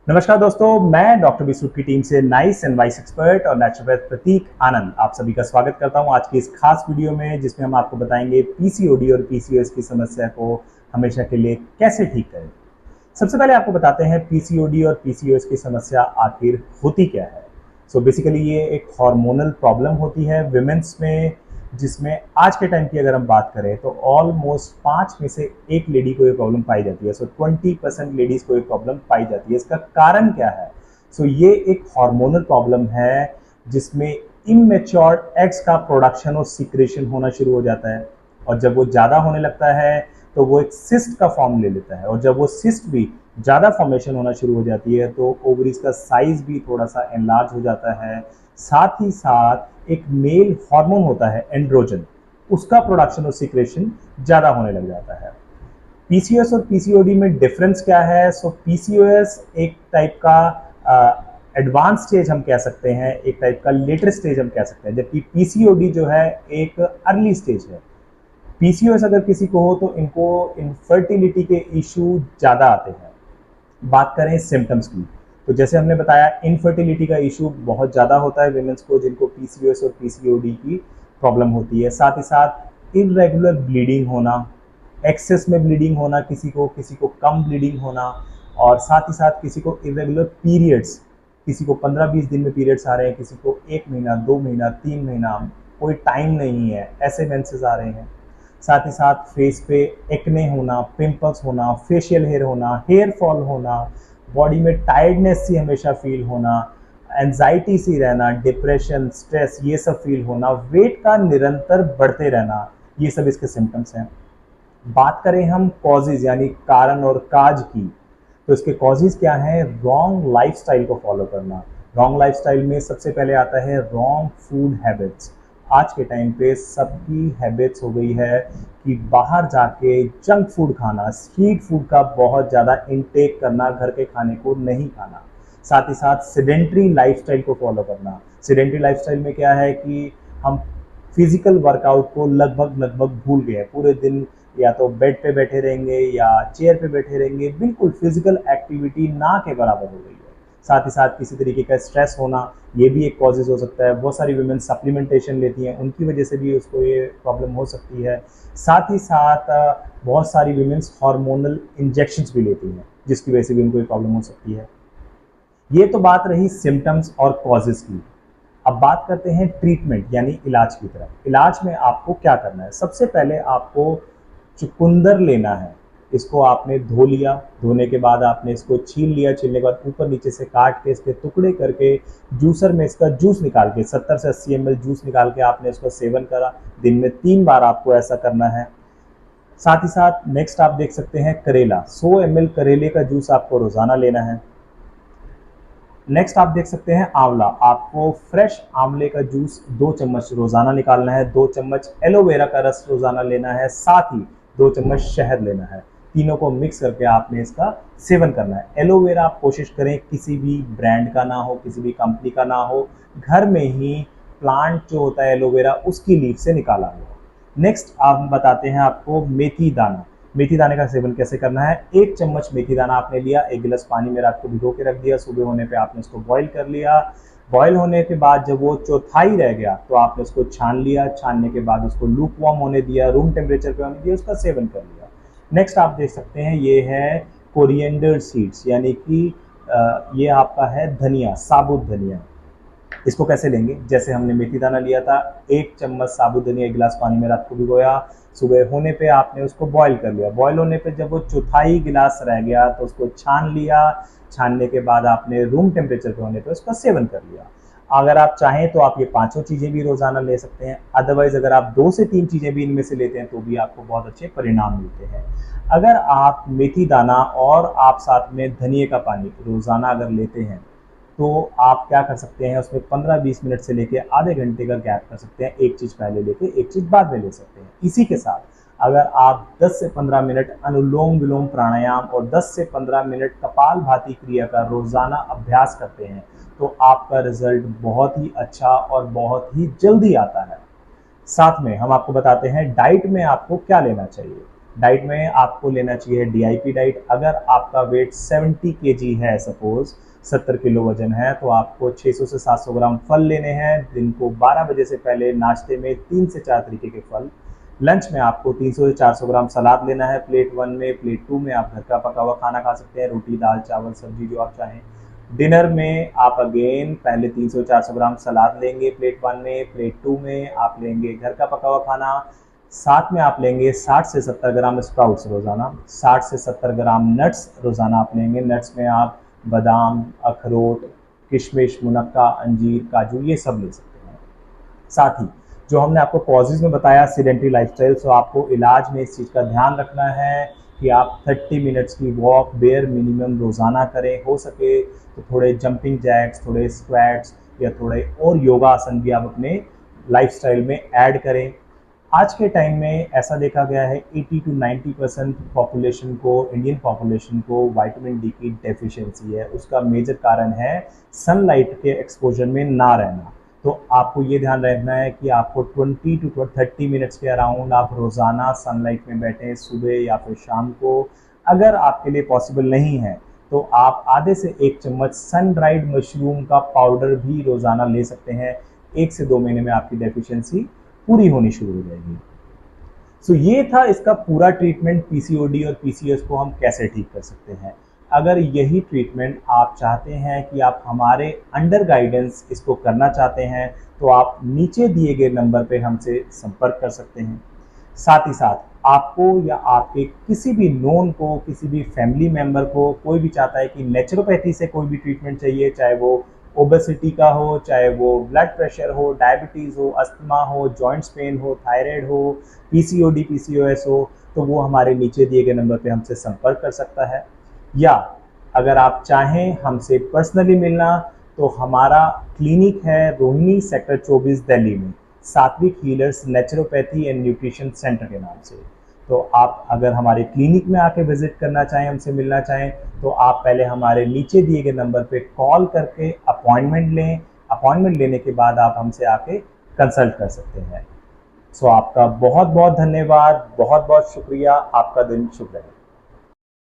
नमस्कार दोस्तों, मैं डॉक्टर बिस्रुट की टीम से नाइस एंड वाइस एक्सपर्ट और नेचुरोपैथ प्रतीक आनंद आप सभी का स्वागत करता हूं आज की इस खास वीडियो में, जिसमें हम आपको बताएंगे पीसीओडी और पीसीओएस की समस्या को हमेशा के लिए कैसे ठीक करें। सबसे पहले आपको बताते हैं पीसीओडी और पीसीओएस की समस्या आखिर होती क्या है। बेसिकली ये एक हार्मोनल प्रॉब्लम होती है विमेंस में, जिसमें आज के टाइम की अगर हम बात करें तो ऑलमोस्ट 5 में से 1 लेडी को ये प्रॉब्लम पाई जाती है। 20% लेडीज को ये प्रॉब्लम पाई जाती है। इसका कारण क्या है? ये एक हार्मोनल प्रॉब्लम है जिसमें इमेच्योर एग्स का प्रोडक्शन और सिक्रेशन होना शुरू हो जाता है, और जब वो ज़्यादा होने लगता है तो वो एक सिस्ट का फॉर्म ले लेता है, और जब वो सिस्ट भी ज़्यादा फॉर्मेशन होना शुरू हो जाती है तो ओवरीज का साइज भी थोड़ा सा एनलार्ज हो जाता है। साथ ही साथ एक मेल हार्मोन होता है एंड्रोजन, उसका प्रोडक्शन और सिक्रेशन ज़्यादा होने लग जाता है। पीसीओएस और पीसीओडी में डिफरेंस क्या है? पीसीओएस एक टाइप का एडवांस स्टेज हम कह सकते हैं, एक टाइप का लेटर स्टेज हम कह सकते हैं, जबकि पीसीओडी जो है एक अर्ली स्टेज है। पीसीओएस अगर किसी को हो तो इनको इनफर्टिलिटी के इशू ज़्यादा आते हैं। बात करें सिम्टम्स की, तो जैसे हमने बताया इनफर्टिलिटी का इशू बहुत ज़्यादा होता है विमेंस को जिनको पीसीओएस और पीसीओडी की प्रॉब्लम होती है। साथ ही साथ इरेगुलर ब्लीडिंग होना, एक्सेस में ब्लीडिंग होना, किसी को कम ब्लीडिंग होना, और साथ ही साथ किसी को इरेगुलर पीरियड्स, किसी को 15-20 दिन में पीरियड्स आ रहे हैं, किसी को 1 महीना, 2 महीना, 3 महीना, कोई टाइम नहीं है, ऐसे मेंसेस आ रहे हैं। साथ ही साथ फेस पे एक्ने होना, पिंपल्स होना, फेशियल हेयर होना, हेयर फॉल होना, बॉडी में टायर्डनेस सी हमेशा फील होना, एंजाइटी सी रहना, डिप्रेशन, स्ट्रेस, ये सब फील होना, वेट का निरंतर बढ़ते रहना, ये सब इसके सिम्टम्स हैं। बात करें हम कॉजेज यानी कारण और काज की, तो इसके कॉजेज क्या हैं? रॉन्ग लाइफस्टाइल को फॉलो करना। रॉन्ग लाइफस्टाइल में सबसे पहले आता है रॉन्ग फूड हैबिट्स। आज के टाइम पे सबकी हैबिट्स हो गई है कि बाहर जाके जंक फूड खाना, स्ट्रीट फूड का बहुत ज़्यादा इनटेक करना, घर के खाने को नहीं खाना। साथ ही साथ सेडेंट्री लाइफस्टाइल को फॉलो करना। सेडेंट्री लाइफस्टाइल में क्या है कि हम फिजिकल वर्कआउट को लगभग भूल गए हैं। पूरे दिन या तो बेड पे बैठे रहेंगे या चेयर पे बैठे रहेंगे, बिल्कुल फिजिकल एक्टिविटी ना के बराबर हो गई है। साथ ही साथ किसी तरीके का स्ट्रेस होना, ये भी एक कॉजेज हो सकता है। बहुत सारी वुमेन सप्लीमेंटेशन लेती हैं, उनकी वजह से भी उसको ये प्रॉब्लम हो सकती है। साथ ही साथ बहुत सारी वुमेन्स हार्मोनल इंजेक्शंस भी लेती हैं, जिसकी वजह से भी उनको ये प्रॉब्लम हो सकती है। ये तो बात रही सिम्टम्स और कॉजेज की। अब बात करते हैं ट्रीटमेंट यानी इलाज की तरफ। इलाज में आपको क्या करना है? सबसे पहले आपको चुकंदर लेना है। इसको आपने धो लिया, धोने के बाद आपने इसको छील लिया, छीलने के बाद ऊपर नीचे से काट के इसके टुकड़े करके जूसर में इसका जूस निकाल के 70 से 80 ml जूस निकाल के आपने इसका सेवन करा। दिन में 3 बार आपको ऐसा करना है। साथ ही साथ नेक्स्ट आप देख सकते हैं करेला, 100 ml करेले का जूस आपको रोजाना लेना है। नेक्स्ट आप देख सकते हैं आंवला, आपको फ्रेश आंवले का जूस 2 चम्मच रोजाना निकालना है। 2 चम्मच एलोवेरा का रस रोजाना लेना है, साथ ही 2 चम्मच शहद लेना है। तीनों को मिक्स करके आपने इसका सेवन करना है। एलोवेरा आप कोशिश करें किसी भी ब्रांड का ना हो, किसी भी कंपनी का ना हो, घर में ही प्लांट जो होता है एलोवेरा उसकी लीफ से निकाला हो। नेक्स्ट आप बताते हैं आपको मेथी दाना। मेथी दाने का सेवन कैसे करना है? 1 चम्मच मेथी दाना आपने लिया, 1 गिलास पानी में रात को भिगो के रख दिया, सुबह होने पे आपने उसको बॉईल कर लिया। बॉईल होने के बाद जब वो चौथाई रह गया तो आपने उसको छान लिया, छानने के बाद उसको लूप वार्म होने दिया, रूम टेम्परेचर पे होने दिया, उसका सेवन कर लिया। नेक्स्ट आप देख सकते हैं ये है कोरिएंडर सीड्स, यानी कि ये आपका है धनिया, साबुत धनिया। इसको कैसे लेंगे? जैसे हमने मेथी दाना लिया था, 1 चम्मच साबुत धनिया 1 गिलास पानी में रात को भिगोया, सुबह होने पे आपने उसको बॉईल कर लिया। बॉईल होने पे जब वो चौथाई गिलास रह गया तो उसको छान लिया, छानने के बाद आपने रूम टेम्परेचर पे होने पे उसका सेवन कर लिया। अगर आप चाहें तो आप ये 5 चीज़ें भी रोज़ाना ले सकते हैं। अदरवाइज अगर आप 2 से 3 चीज़ें भी इनमें से लेते हैं तो भी आपको बहुत अच्छे परिणाम मिलते हैं। अगर आप मेथी दाना और आप साथ में धनिए का पानी रोज़ाना अगर लेते हैं तो आप क्या कर सकते हैं, उसमें 15-20 मिनट से लेके आधे घंटे का गैप कर सकते हैं। एक चीज़ पहले लेके एक चीज़ बाद में ले सकते हैं। इसी के साथ अगर आप 10 से 15 मिनट अनुलोम विलोम प्राणायाम और 10 से 15 मिनट कपालभाति क्रिया का रोज़ाना अभ्यास करते हैं तो आपका रिजल्ट बहुत ही अच्छा और बहुत ही जल्दी आता है। साथ में हम आपको बताते हैं डाइट में आपको क्या लेना चाहिए। डाइट में आपको लेना चाहिए DIP डाइट। अगर आपका वेट 70 kg है, सपोज 70 किलो वजन है, तो आपको 600 से 700 ग्राम फल लेने हैं। दिन को 12 बजे से पहले नाश्ते में 3 से 4 तरीके के फल। लंच में आपको 300 से 400 ग्राम सलाद लेना है प्लेट 1 में। प्लेट 2 में आप घर का पका हुआ खाना खा सकते हैं, रोटी, दाल, चावल, सब्जी जो आप चाहें। डिनर में आप अगेन पहले 300-400 ग्राम सलाद लेंगे प्लेट 1 में। प्लेट 2 में आप लेंगे घर का पका हुआ खाना। साथ में आप लेंगे 60 से 70 ग्राम स्प्राउट्स रोज़ाना, 60 से 70 ग्राम नट्स रोज़ाना आप लेंगे। नट्स में आप बादाम, अखरोट, किशमिश, मुनक्का, अंजीर, काजू, ये सब ले सकते हैं। साथ ही जो हमने आपको कॉजेज़ में बताया सीडेंटरी लाइफस्टाइल, सो आपको इलाज में इस चीज़ का ध्यान रखना है कि आप 30 मिनट्स की वॉक बेयर मिनिमम रोज़ाना करें। हो सके तो थोड़े जंपिंग जैक्स, थोड़े स्क्वैट्स या थोड़े और योगासन भी आप अपने लाइफस्टाइल में ऐड करें। आज के टाइम में ऐसा देखा गया है 80 to 90% पॉपुलेशन को, इंडियन पॉपुलेशन को विटामिन डी की डेफिशिएंसी है। उसका मेजर कारण है सनलाइट के एक्सपोजर में ना रहना। तो आपको ये ध्यान रखना है कि आपको 20 to 30 मिनट्स के अराउंड आप रोज़ाना सनलाइट में बैठें, सुबह या फिर शाम को। अगर आपके लिए पॉसिबल नहीं है तो आप आधे से 1 चम्मच सन ड्राइड मशरूम का पाउडर भी रोज़ाना ले सकते हैं। 1 से 2 महीने में आपकी डेफिशिएंसी पूरी होनी शुरू हो जाएगी। सो ये था इसका पूरा ट्रीटमेंट, PCOD और PCOS को हम कैसे ठीक कर सकते हैं। अगर यही ट्रीटमेंट आप चाहते हैं कि आप हमारे अंडर गाइडेंस इसको करना चाहते हैं, तो आप नीचे दिए गए नंबर पे हमसे संपर्क कर सकते हैं। साथ ही साथ आपको या आपके किसी भी नोन को, किसी भी फैमिली मेंबर को, कोई भी चाहता है कि नेचुरोपैथी से कोई भी ट्रीटमेंट चाहिए, चाहे वो ओबेसिटी का हो, चाहे वो ब्लड प्रेशर हो, डायबिटीज़ हो, अस्थमा हो, जॉइंट्स पेन हो, थायराइड हो, PCOD PCOS हो, तो वो हमारे नीचे दिए गए नंबर पे हमसे संपर्क कर सकता है। या अगर आप चाहें हमसे पर्सनली मिलना, तो हमारा क्लिनिक है रोहिणी सेक्टर 24 दिल्ली में, सात्विक healers naturopathy and nutrition centre के नाम से। तो आप अगर हमारे क्लिनिक में आके विजिट करना चाहें, हमसे मिलना चाहें, तो आप पहले हमारे नीचे दिए गए नंबर पे कॉल करके अपॉइंटमेंट लें। अपॉइंटमेंट लेने के बाद आप हमसे आके कंसल्ट कर सकते हैं। सो आपका बहुत बहुत धन्यवाद, बहुत बहुत शुक्रिया। आपका दिन शुभ रहे।